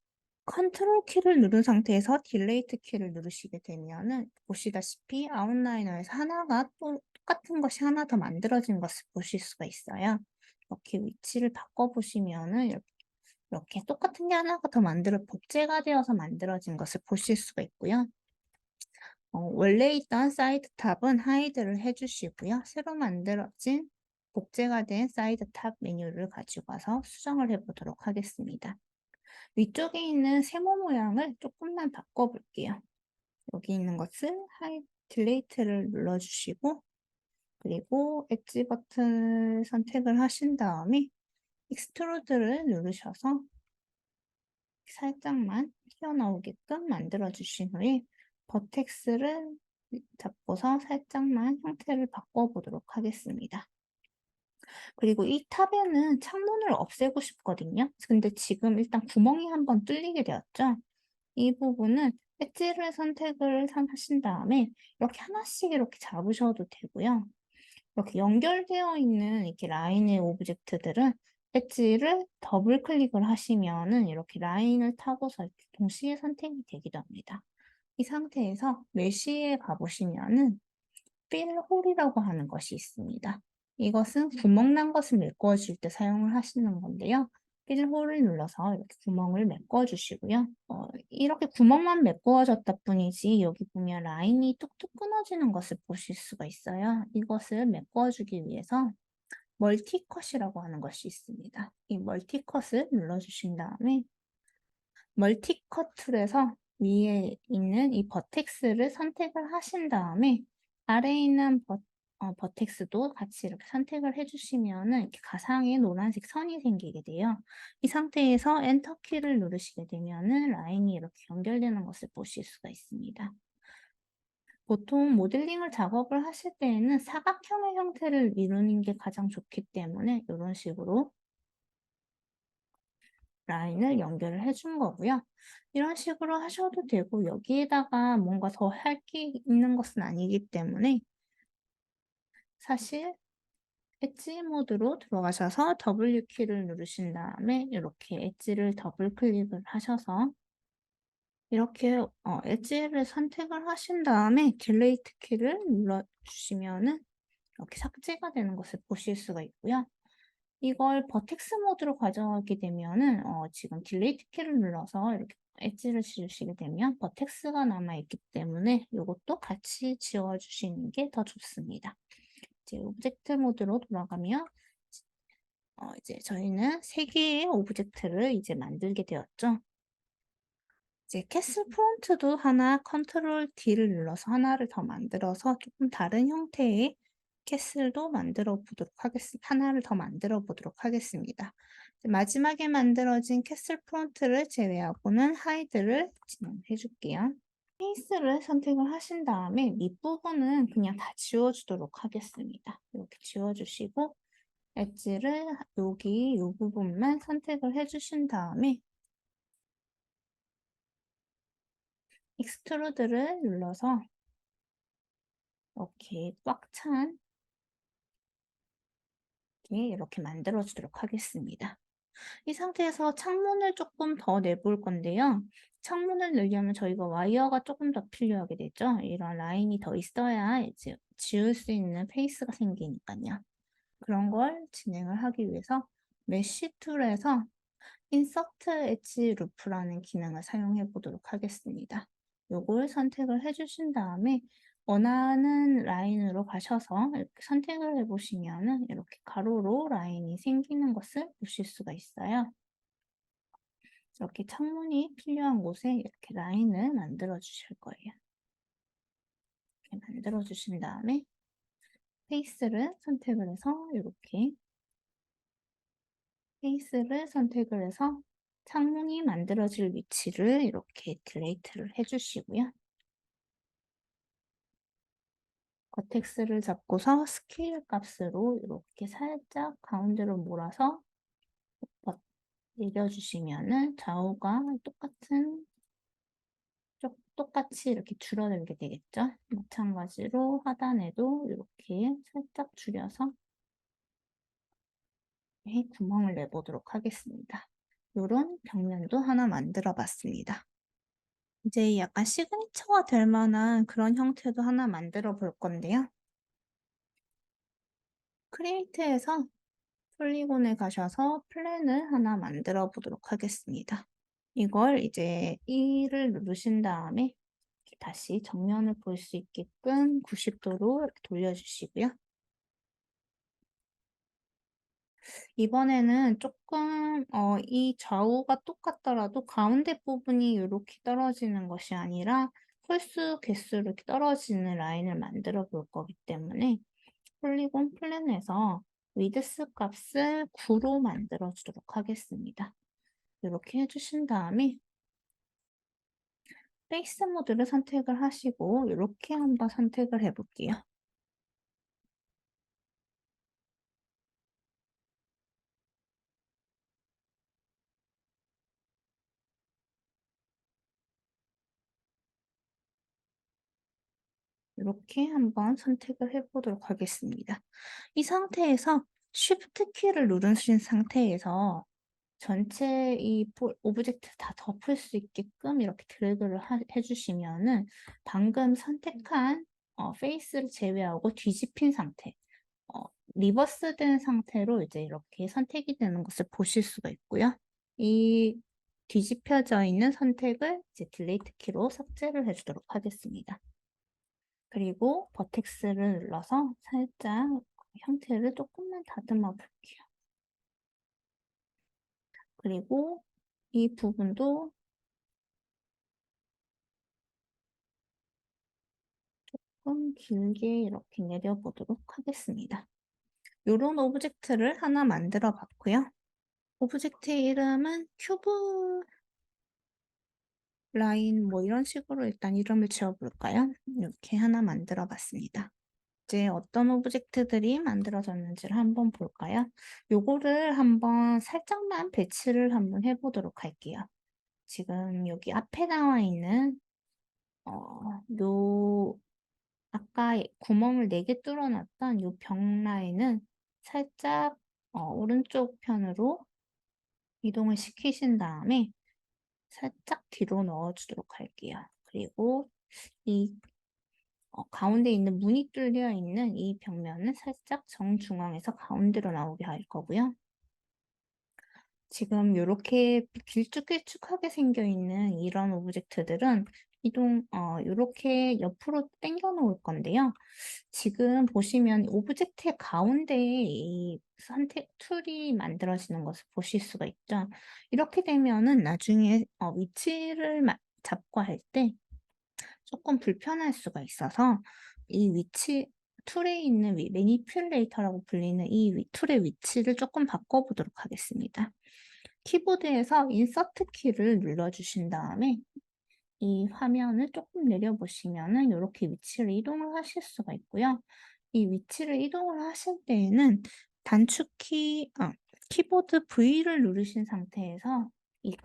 컨트롤 키를 누른 상태에서 딜레이트 키를 누르시게 되면은 보시다시피 아웃라이너에서 하나가 또 똑같은 것이 하나 더 만들어진 것을 보실 수가 있어요. 이렇게 위치를 바꿔 보시면은 이렇게 똑같은 게 하나가 더 복제가 되어서 만들어진 것을 보실 수가 있고요. 원래 있던 사이드 탑은 하이드를 해 주시고요. 새로 만들어진 복제가 된 사이드 탑 메뉴를 가지고 와서 수정을 해 보도록 하겠습니다. 위쪽에 있는 세모 모양을 조금만 바꿔 볼게요. 여기 있는 것을 딜레이트를 눌러 주시고, 그리고 엣지 버튼을 선택을 하신 다음에 익스트루드를 누르셔서 살짝만 튀어나오게끔 만들어 주신 후에 버텍스를 잡고서 살짝만 형태를 바꿔 보도록 하겠습니다. 그리고 이 탑에는 창문을 없애고 싶거든요. 근데 지금 일단 구멍이 한번 뚫리게 되었죠. 이 부분은 엣지를 선택을 하신 다음에 이렇게 하나씩 이렇게 잡으셔도 되고요. 이렇게 연결되어 있는 이렇게 라인의 오브젝트들은 엣지를 더블 클릭을 하시면은 이렇게 라인을 타고서 이렇게 동시에 선택이 되기도 합니다. 이 상태에서 메쉬에 가보시면은 필 홀이라고 하는 것이 있습니다. 이것은 구멍 난 것을 메꾸어 줄 때 사용을 하시는 건데요. 필 홀을 눌러서 이렇게 구멍을 메꿔 주시고요. 이렇게 구멍만 메꾸어졌다 뿐이지 여기 보면 라인이 뚝뚝 끊어지는 것을 보실 수가 있어요. 이것을 메꿔 주기 위해서 멀티컷이라고 하는 것이 있습니다. 이 멀티컷을 눌러 주신 다음에 멀티컷 툴에서 위에 있는 이 버텍스를 선택을 하신 다음에 아래에 있는 버텍스도 같이 이렇게 선택을 해주시면은 이렇게 가상의 노란색 선이 생기게 돼요. 이 상태에서 엔터 키를 누르시게 되면은 라인이 이렇게 연결되는 것을 보실 수가 있습니다. 보통 모델링을 작업을 하실 때에는 사각형의 형태를 이루는 게 가장 좋기 때문에 이런 식으로 라인을 연결을 해준 거고요. 이런 식으로 하셔도 되고 여기에다가 뭔가 더 할 게 있는 것은 아니기 때문에 사실 엣지 모드로 들어가셔서 W 키를 누르신 다음에 이렇게 엣지를 더블 클릭을 하셔서 이렇게 엣지를 선택을 하신 다음에 딜레이트 키를 눌러 주시면은 이렇게 삭제가 되는 것을 보실 수가 있고요. 이걸 버텍스 모드로 가져가게 되면은 지금 딜레이트 키를 눌러서 이렇게 엣지를 지우시게 되면 버텍스가 남아 있기 때문에 이것도 같이 지워 주시는 게 더 좋습니다. 이제 오브젝트 모드로 돌아가면 이제 저희는 3개의 오브젝트를 이제 만들게 되었죠. 이제 캐슬 프론트도 하나 컨트롤 D를 눌러서 하나를 더 만들어서 조금 다른 형태의 캐슬도 만들어 보도록 하나를 더 만들어 보도록 하겠습니다. 마지막에 만들어진 캐슬 프론트를 제외하고는 하이드를 진행해 줄게요. 페이스를 선택을 하신 다음에 밑부분은 그냥 다 지워주도록 하겠습니다. 이렇게 지워주시고 엣지를 여기 이 부분만 선택을 해주신 다음에 익스트루드를 눌러서 이렇게 꽉 찬 이렇게 만들어 주도록 하겠습니다. 이 상태에서 창문을 조금 더 내볼 건데요. 창문을 내려면 저희가 와이어가 조금 더 필요하게 되죠. 이런 라인이 더 있어야 이제 지울 수 있는 페이스가 생기니까요. 그런 걸 진행을 하기 위해서 메쉬 툴에서 인서트 엣지 루프라는 기능을 사용해 보도록 하겠습니다. 요걸 선택을 해 주신 다음에 원하는 라인으로 가셔서 이렇게 선택을 해 보시면은 이렇게 가로로 라인이 생기는 것을 보실 수가 있어요. 이렇게 창문이 필요한 곳에 이렇게 라인을 만들어 주실 거예요. 이렇게 만들어 주신 다음에 페이스를 선택을 해서 이렇게 페이스를 선택을 해서 창문이 만들어질 위치를 이렇게 딜레이트를 해 주시고요. 버텍스를 잡고서 스케일 값으로 이렇게 살짝 가운데로 몰아서 내려주시면은 좌우가 똑같이 이렇게 줄어들게 되겠죠. 마찬가지로 하단에도 이렇게 살짝 줄여서 구멍을 내보도록 하겠습니다. 요런 벽면도 하나 만들어 봤습니다. 이제 약간 시그니처가 될 만한 그런 형태도 하나 만들어 볼 건데요. 크리에이트에서 폴리곤에 가셔서 플랜을 하나 만들어 보도록 하겠습니다. 이걸 이제 1을 누르신 다음에 다시 정면을 볼 수 있게끔 90도로 이렇게 돌려주시고요. 이번에는 조금 이 좌우가 똑같더라도 가운데 부분이 이렇게 떨어지는 것이 아니라 홀수 개수로 이렇게 떨어지는 라인을 만들어 볼 거기 때문에 폴리곤 플랜에서 위드스 값을 9로 만들어 주도록 하겠습니다. 이렇게 해주신 다음에 페이스 모드를 선택을 하시고 이렇게 한번 선택을 해 볼게요. 이렇게 한번 선택을 해 보도록 하겠습니다. 이 상태에서 Shift 키를 누르신 상태에서 전체 이 오브젝트 다 덮을 수 있게끔 이렇게 드래그를 해 주시면은 방금 선택한 페이스를 제외하고 뒤집힌 상태, 어 리버스 된 상태로 이제 이렇게 선택이 되는 것을 보실 수가 있고요. 이 뒤집혀져 있는 선택을 이제 딜리트 키로 삭제를 해 주도록 하겠습니다. 그리고 버텍스를 눌러서 살짝 형태를 조금만 다듬어 볼게요. 그리고 이 부분도 좀 길게 이렇게 내려보도록 하겠습니다. 요런 오브젝트를 하나 만들어 봤고요. 오브젝트의 이름은 큐브 라인 뭐 이런 식으로 일단 이름을 지어 볼까요? 이렇게 하나 만들어 봤습니다. 이제 어떤 오브젝트들이 만들어졌는지를 한번 볼까요? 요거를 한번 살짝만 배치를 한번 해 보도록 할게요. 지금 여기 앞에 나와 있는 요 아까 구멍을 4개 뚫어 놨던 요 벽 라인은 살짝 오른쪽 편으로 이동을 시키신 다음에 살짝 뒤로 넣어 주도록 할게요. 그리고 이 가운데 있는 문이 뚫려 있는 이 벽면은 살짝 정중앙에서 가운데로 나오게 할 거고요. 지금 요렇게 길쭉길쭉하게 생겨 있는 이런 오브젝트들은 요렇게 옆으로 당겨 놓을 건데요. 지금 보시면 오브젝트의 가운데에 이 선택 툴이 만들어지는 것을 보실 수가 있죠. 이렇게 되면은 나중에 위치를 잡고 할 때 조금 불편할 수가 있어서 이 위치 툴에 있는 매니플레이터라고 불리는 이 툴의 위치를 조금 바꿔보도록 하겠습니다. 키보드에서 인서트 키를 눌러주신 다음에 이 화면을 조금 내려보시면은 이렇게 위치를 이동을 하실 수가 있고요. 이 위치를 이동을 하실 때에는 단축키, 키보드 V를 누르신 상태에서 이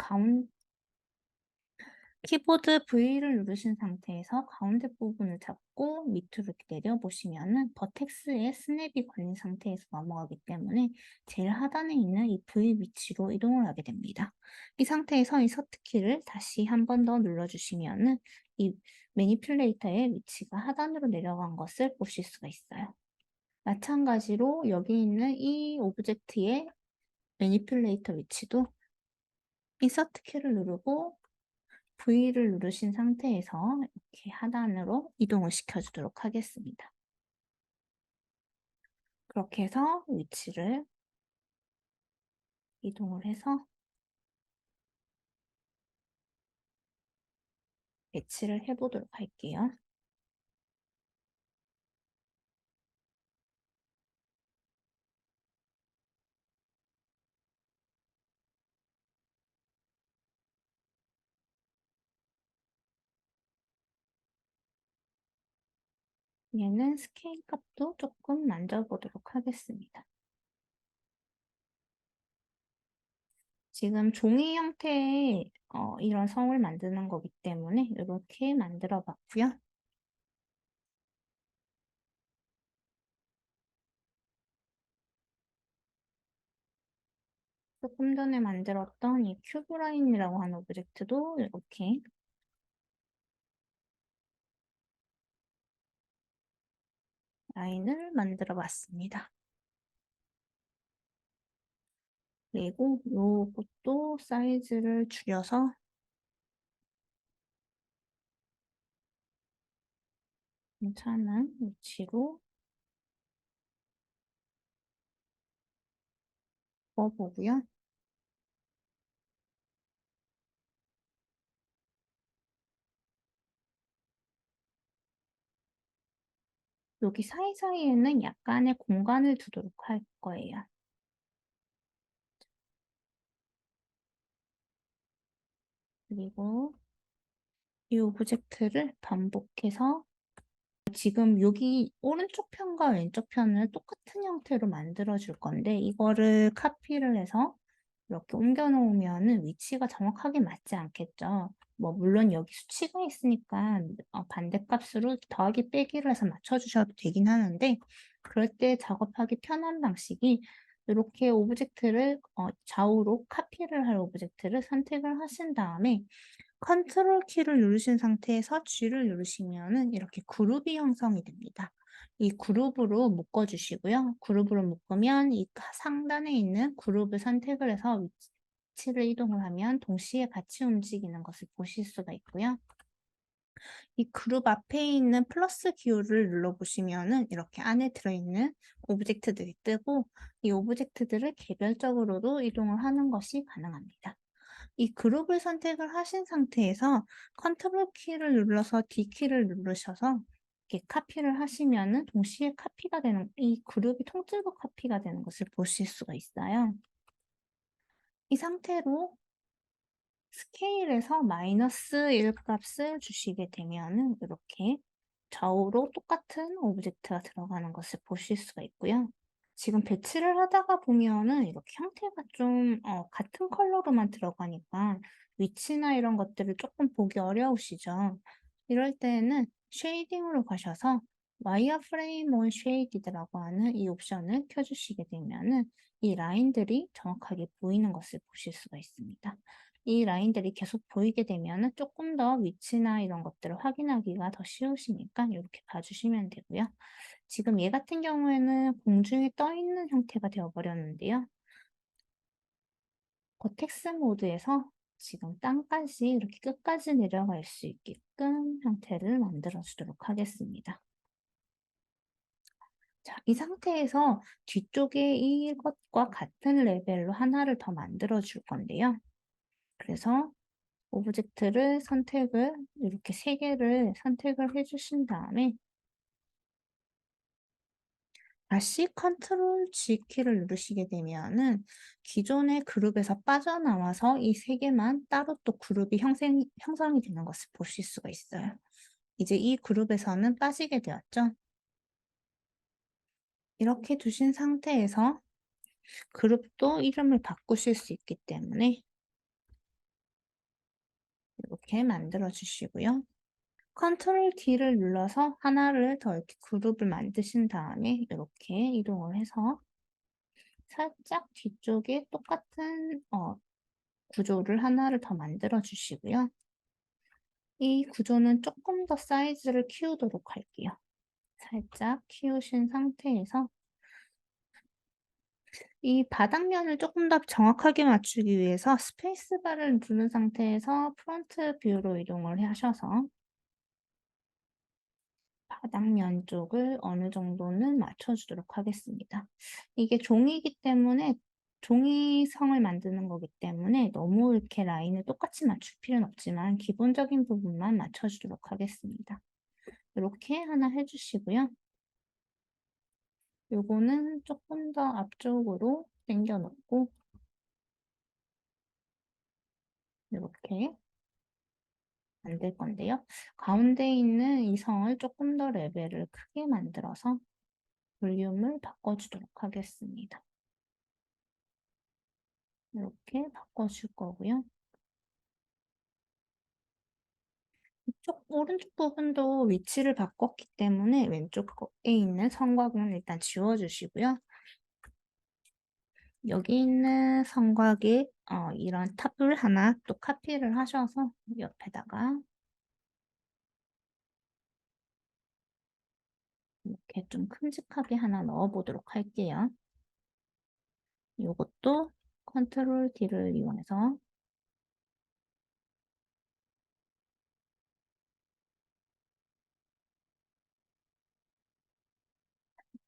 키보드 V를 누르신 상태에서 가운데 부분을 잡고 밑으로 이렇게 내려보시면은 버텍스에 스냅이 걸린 상태에서 넘어가기 때문에 제일 하단에 있는 이 V 위치로 이동을 하게 됩니다. 이 상태에서 인서트 키를 다시 한 번 더 눌러주시면은 이 매니플레이터의 위치가 하단으로 내려간 것을 보실 수가 있어요. 마찬가지로 여기 있는 이 오브젝트의 매니플레이터 위치도 인서트 키를 누르고 V를 누르신 상태에서 이렇게 하단으로 이동을 시켜주도록 하겠습니다. 그렇게 해서 위치를 이동을 해서 배치를 해보도록 할게요. 얘는 스케일 값도 조금 만져보도록 하겠습니다. 지금 종이 형태의 이런 성을 만드는 거기 때문에 이렇게 만들어 봤고요. 조금 전에 만들었던 이 큐브 라인이라고 하는 오브젝트도 이렇게 라인을 만들어 봤습니다. 그리고 요것도 사이즈를 줄여서 괜찮은 위치로 넣어보고요. 여기 사이사이에는 약간의 공간을 두도록 할 거예요. 그리고 이 오브젝트를 반복해서 지금 여기 오른쪽 편과 왼쪽 편을 똑같은 형태로 만들어 줄 건데 이거를 카피를 해서 이렇게 옮겨 놓으면은 위치가 정확하게 맞지 않겠죠. 뭐 물론 여기 수치가 있으니까 반대값으로 더하기 빼기를 해서 맞춰 주셔도 되긴 하는데 그럴 때 작업하기 편한 방식이 이렇게 오브젝트를 좌우로 카피를 할 오브젝트를 선택을 하신 다음에 컨트롤 키를 누르신 상태에서 G를 누르시면은 이렇게 그룹이 형성이 됩니다. 이 그룹으로 묶어 주시고요. 그룹으로 묶으면 이 상단에 있는 그룹을 선택을 해서 위치를 이동을 하면 동시에 같이 움직이는 것을 보실 수가 있고요. 이 그룹 앞에 있는 플러스 기호를 눌러보시면은 이렇게 안에 들어있는 오브젝트들이 뜨고 이 오브젝트들을 개별적으로도 이동을 하는 것이 가능합니다. 이 그룹을 선택을 하신 상태에서 컨트롤 키를 눌러서 D 키를 누르셔서 이렇게 카피를 하시면은 동시에 카피가 되는 이 그룹이 통째로 카피가 되는 것을 보실 수가 있어요. 이 상태로 스케일에서 -1 값을 주시게 되면은 이렇게 좌우로 똑같은 오브젝트가 들어가는 것을 보실 수가 있고요. 지금 배치를 하다가 보면은 이렇게 형태가 좀 같은 컬러로만 들어가니까 위치나 이런 것들을 조금 보기 어려우시죠? 이럴 때에는 쉐이딩으로 가셔서 와이어프레임 온 쉐이디드라고 하는 이 옵션을 켜주시게 되면은 이 라인들이 정확하게 보이는 것을 보실 수가 있습니다. 이 라인들이 계속 보이게 되면은 조금 더 위치나 이런 것들을 확인하기가 더 쉬우시니까 이렇게 봐주시면 되고요. 지금 얘 같은 경우에는 공중에 떠 있는 형태가 되어 버렸는데요. 고텍스 모드에서 지금 땅까지 이렇게 끝까지 내려갈 수 있게끔 형태를 만들어 주도록 하겠습니다. 자, 이 상태에서 뒤쪽에 이것과 같은 레벨로 하나를 더 만들어 줄 건데요. 그래서 오브젝트를 선택을 이렇게 세 개를 선택을 해 주신 다음에 다시 컨트롤 G 키를 누르시게 되면은 기존의 그룹에서 빠져나와서 이 세 개만 따로 또 그룹이 형성이 되는 것을 보실 수가 있어요. 이제 이 그룹에서는 빠지게 되었죠. 이렇게 두신 상태에서 그룹도 이름을 바꾸실 수 있기 때문에 이렇게 만들어 주시고요. 컨트롤 D를 눌러서 하나를 더 이렇게 그룹을 만드신 다음에 이렇게 이동을 해서 살짝 뒤쪽에 똑같은 구조를 하나를 더 만들어 주시고요. 이 구조는 조금 더 사이즈를 키우도록 할게요. 살짝 키우신 상태에서 이 바닥면을 조금 더 정확하게 맞추기 위해서 스페이스바를 누른 상태에서 프론트 뷰로 이동을 하셔서 바닥면 쪽을 어느 정도는 맞춰주도록 하겠습니다. 이게 종이기 때문에 종이성을 만드는 거기 때문에 너무 이렇게 라인을 똑같이 맞출 필요는 없지만 기본적인 부분만 맞춰주도록 하겠습니다. 이렇게 하나 해주시고요. 요거는 조금 더 앞쪽으로 당겨 놓고 이렇게 만들 건데요. 가운데 있는 이 성을 조금 더 레벨을 크게 만들어서 볼륨을 바꿔주도록 하겠습니다. 이렇게 바꿔줄 거고요. 이쪽 오른쪽 부분도 위치를 바꿨기 때문에 왼쪽에 있는 성곽은 일단 지워주시고요. 여기 있는 성곽에 이런 탑을 하나 또 카피를 하셔서 옆에다가 이렇게 좀 큼직하게 하나 넣어 보도록 할게요. 요것도 컨트롤 D를 이용해서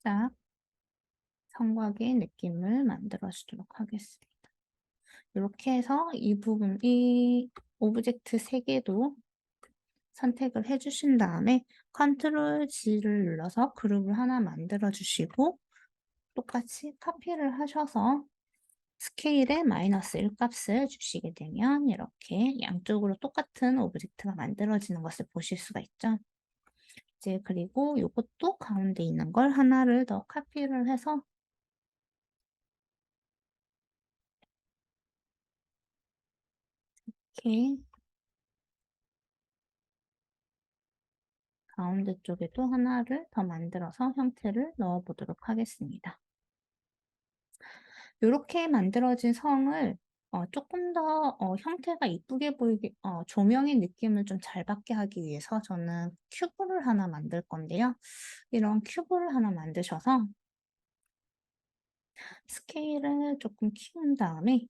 딱 성곽의 느낌을 만들어 주도록 하겠습니다. 이렇게 해서 이 부분, 이 오브젝트 3개도 선택을 해 주신 다음에 컨트롤 G를 눌러서 그룹을 하나 만들어 주시고 똑같이 카피를 하셔서 스케일에 -1 값을 주시게 되면 이렇게 양쪽으로 똑같은 오브젝트가 만들어지는 것을 보실 수가 있죠. 이제 그리고 요것도 가운데 있는 걸 하나를 더 카피를 해서 이렇게 가운데 쪽에도 하나를 더 만들어서 형태를 넣어 보도록 하겠습니다. 요렇게 만들어진 성을 쪼끔 더 형태가 이쁘게 보이게 조명의 느낌을 좀 잘 받게 하기 위해서 저는 큐브를 하나 만들 건데요. 이런 큐브를 하나 만드셔서 스케일을 조금 키운 다음에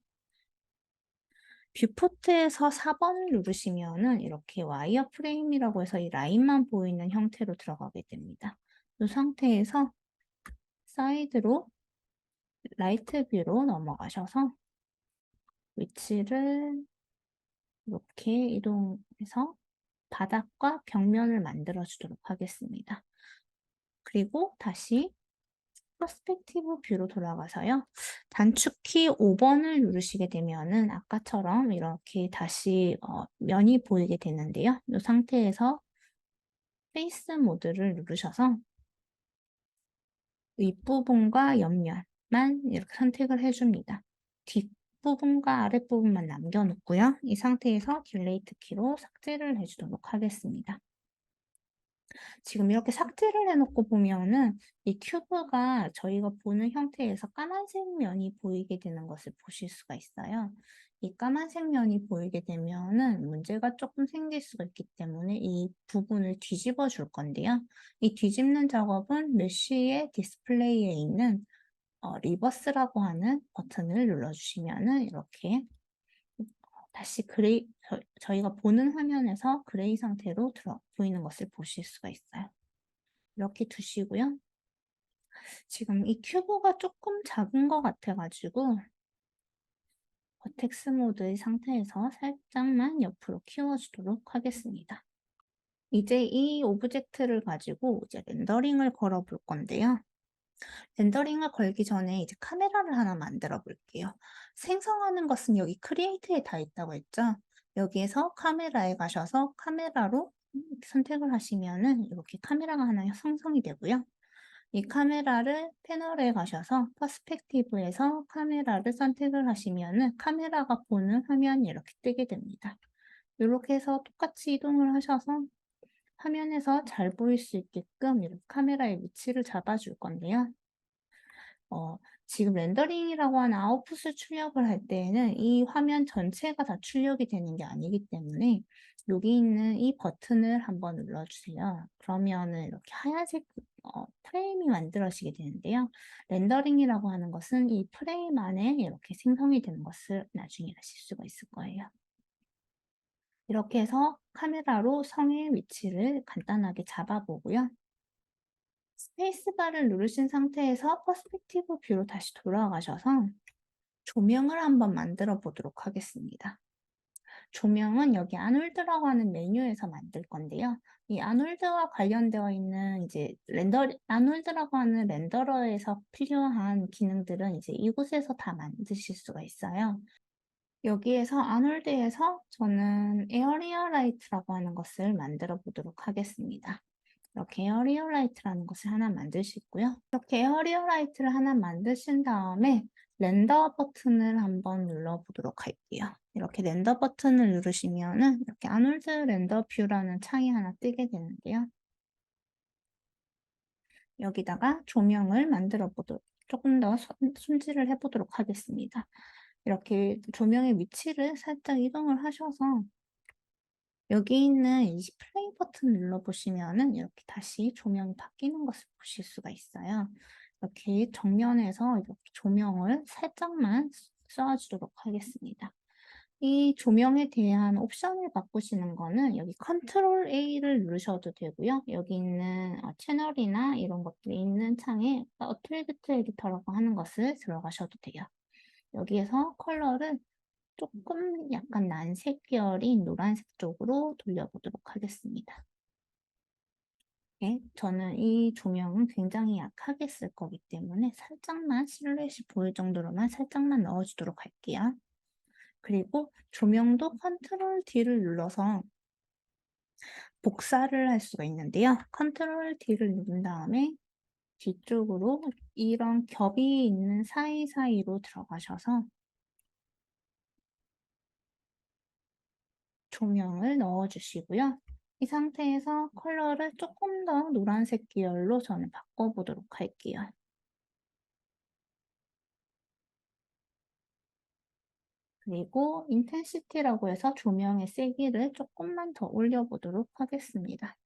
뷰포트에서 4 번을 누르시면은 이렇게 와이어 프레임이라고 해서 이 라인만 보이는 형태로 들어가게 됩니다. 이 상태에서 사이드로 라이트 뷰로 넘어가셔서 위치를 이렇게 이동해서 바닥과 벽면을 만들어 주도록 하겠습니다. 그리고 다시 퍼스펙티브 뷰로 돌아가서요. 단축키 5 번을 누르시게 되면은 아까처럼 이렇게 다시 면이 보이게 되는데요. 이 상태에서 페이스 모드를 누르셔서 윗부분과 옆면만 이렇게 선택을 해 줍니다. 뒷부분과 아랫부분만 남겨 놓고요. 이 상태에서 딜레이트 키로 삭제를 해 주도록 하겠습니다. 지금 이렇게 삭제를 해 놓고 보면은 이 큐브가 저희가 보는 형태에서 까만색 면이 보이게 되는 것을 보실 수가 있어요. 이 까만색 면이 보이게 되면은 문제가 조금 생길 수가 있기 때문에 이 부분을 뒤집어 줄 건데요. 이 뒤집는 작업은 메쉬의 디스플레이에 있는 리버스라고 하는 버튼을 눌러 주시면은 이렇게 다시 그레이 저희가 보는 화면에서 그레이 상태로 보이는 것을 보실 수가 있어요. 이렇게 두시고요. 지금 이 큐브가 조금 작은 것 같아 가지고 버텍스 모드의 상태에서 살짝만 옆으로 키워 주도록 하겠습니다. 이제 이 오브젝트를 가지고 이제 렌더링을 걸어 볼 건데요. 렌더링을 걸기 전에 이제 카메라를 하나 만들어 볼게요. 생성하는 것은 여기 크리에이트에 다 있다고 했죠. 여기에서 카메라에 가셔서 카메라로 이렇게 선택을 하시면은 이렇게 카메라가 하나 생성이 되고요. 이 카메라를 패널에 가셔서 퍼스펙티브에서 카메라를 선택을 하시면은 카메라가 보는 화면이 이렇게 뜨게 됩니다. 이렇게 해서 똑같이 이동을 하셔서 화면에서 잘 보일 수 있게끔 이렇게 카메라의 위치를 잡아줄 건데요. 어, 지금 렌더링이라고 하는 아웃풋을 출력을 할 때에는 이 화면 전체가 다 출력이 되는 게 아니기 때문에 여기 있는 이 버튼을 한번 눌러주세요. 그러면은 이렇게 하얀색 프레임이 만들어지게 되는데요. 렌더링이라고 하는 것은 이 프레임 안에 이렇게 생성이 되는 것을 나중에 아실 수가 있을 거예요. 이렇게 해서 카메라로 성의 위치를 간단하게 잡아보고요. 스페이스바를 누르신 상태에서 퍼스펙티브 뷰로 다시 돌아가셔서 조명을 한번 만들어 보도록 하겠습니다. 조명은 여기 아놀드라고 하는 메뉴에서 만들 건데요. 이 아놀드와 관련되어 있는 이제 아놀드라고 하는 렌더러에서 필요한 기능들은 이제 이곳에서 다 만드실 수가 있어요. 여기에서 아놀드에서 저는 에어리어 라이트라고 하는 것을 만들어 보도록 하겠습니다. 이렇게 에어리어 라이트라는 것을 하나 만드시고요. 이렇게 에어리어 라이트를 하나 만드신 다음에 렌더 버튼을 한번 눌러보도록 할게요. 이렇게 렌더 버튼을 누르시면은 이렇게 아놀드 렌더 뷰라는 창이 하나 뜨게 되는데요. 여기다가 조명을 만들어 보도록 조금 더 손질을 해 보도록 하겠습니다. 이렇게 조명의 위치를 살짝 이동을 하셔서 여기 있는 이 플레이 버튼 눌러 보시면은 이렇게 다시 조명이 바뀌는 것을 보실 수가 있어요. 이렇게 정면에서 이렇게 조명을 살짝만 쏴 주도록 하겠습니다. 이 조명에 대한 옵션을 바꾸시는 거는 여기 컨트롤 A를 누르셔도 되고요. 여기 있는 채널이나 이런 것들이 있는 창에 어트리뷰트 에디터라고 하는 것을 들어가셔도 돼요. 여기에서 컬러를 조금 약간 난색 계열인 노란색 쪽으로 돌려보도록 하겠습니다. 네, 저는 이 조명은 굉장히 약하게 쓸 거기 때문에 살짝만 실루엣이 보일 정도로만 살짝만 넣어주도록 할게요. 그리고 조명도 컨트롤 D를 눌러서 복사를 할 수가 있는데요. 컨트롤 D를 누른 다음에 뒤쪽으로 이런 겹이 있는 사이사이로 들어가셔서 조명을 넣어 주시고요. 이 상태에서 컬러를 조금 더 노란색 계열로 저는 바꿔 보도록 할게요. 그리고 인텐시티라고 해서 조명의 세기를 조금만 더 올려 보도록 하겠습니다.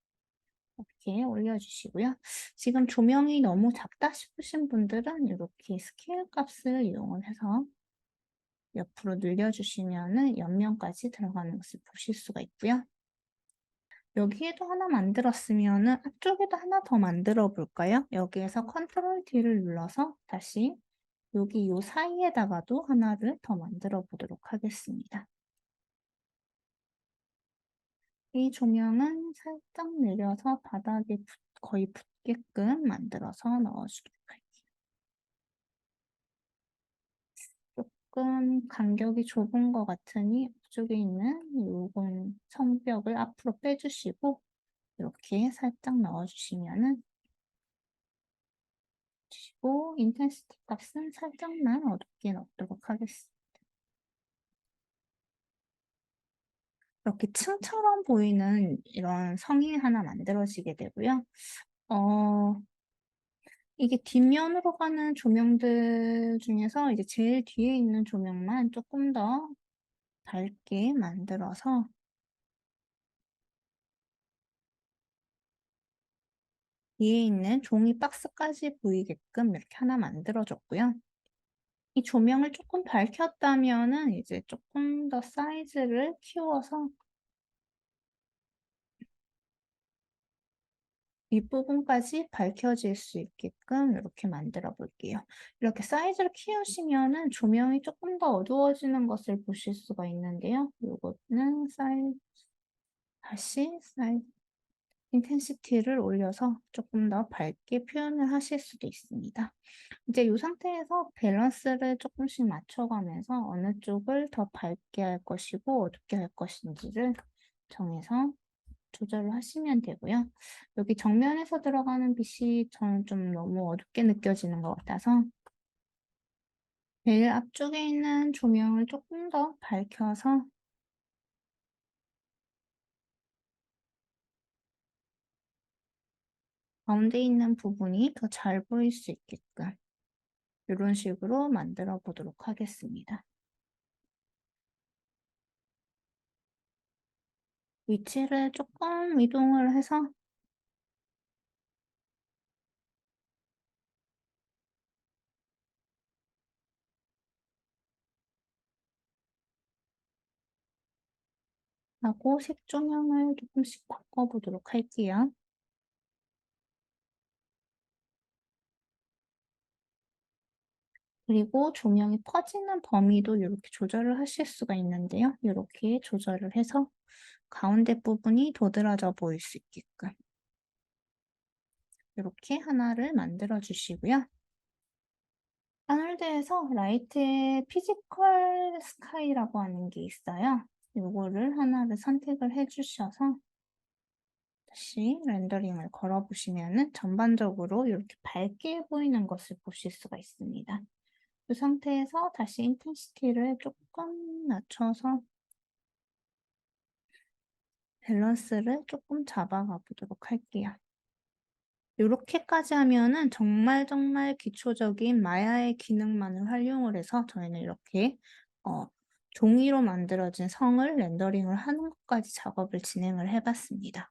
이렇게 올려 주시고요. 지금 조명이 너무 작다 싶으신 분들은 이렇게 스케일 값을 이용을 해서 옆으로 늘려 주시면은 옆면까지 들어가는 것을 보실 수가 있고요. 여기에도 하나 만들었으면은 앞쪽에도 하나 더 만들어 볼까요? 여기에서 컨트롤 D를 눌러서 다시 여기 요 사이에다가도 하나를 더 만들어 보도록 하겠습니다. 이 조명은 살짝 내려서 바닥에 거의 붙게끔 만들어서 넣어주도록 할게요. 조금 간격이 좁은 것 같으니 앞쪽에 있는 요건 성벽을 앞으로 빼주시고 이렇게 살짝 넣어주시면은 주시고 인텐시티 값은 살짝만 어둡게 넣도록 하겠습니다. 이렇게 층처럼 보이는 이런 성이 하나 만들어지게 되고요. 어 이게 뒷면으로 가는 조명들 중에서 이제 제일 뒤에 있는 조명만 조금 더 밝게 만들어서 뒤에 있는 종이 박스까지 보이게끔 이렇게 하나 만들어 줬고요. 이 조명을 조금 밝혔다면은 이제 조금 더 사이즈를 키워서 윗부분까지 밝혀질 수 있게끔 이렇게 만들어 볼게요. 이렇게 사이즈를 키우시면은 조명이 조금 더 어두워지는 것을 보실 수가 있는데요. 요거는 다시 인텐시티를 올려서 조금 더 밝게 표현을 하실 수도 있습니다. 이제 이 상태에서 밸런스를 조금씩 맞춰가면서 어느 쪽을 더 밝게 할 것이고 어둡게 할 것인지를 정해서 조절을 하시면 되고요. 여기 정면에서 들어가는 빛이 저는 좀 너무 어둡게 느껴지는 것 같아서 제일 앞쪽에 있는 조명을 조금 더 밝혀서 가운데 있는 부분이 더 잘 보일 수 있게끔 이런 식으로 만들어 보도록 하겠습니다. 위치를 조금 이동을 해서 하고 색 조명을 조금씩 바꿔 보도록 할게요. 그리고 조명이 퍼지는 범위도 이렇게 조절을 하실 수가 있는데요. 이렇게 조절을 해서 가운데 부분이 도드라져 보일 수 있게끔 이렇게 하나를 만들어 주시고요. 하늘대에서 라이트의 피지컬 스카이라고 하는 게 있어요. 요거를 하나를 선택을 해 주셔서 다시 렌더링을 걸어 보시면은 전반적으로 이렇게 밝게 보이는 것을 보실 수가 있습니다. 이 상태에서 다시 인텐시티를 조금 낮춰서 밸런스를 조금 잡아가 보도록 할게요. 요렇게까지 하면은 정말 정말 기초적인 마야의 기능만을 활용을 해서 저희는 이렇게 어 종이로 만들어진 성을 렌더링을 하는 것까지 작업을 진행을 해 봤습니다.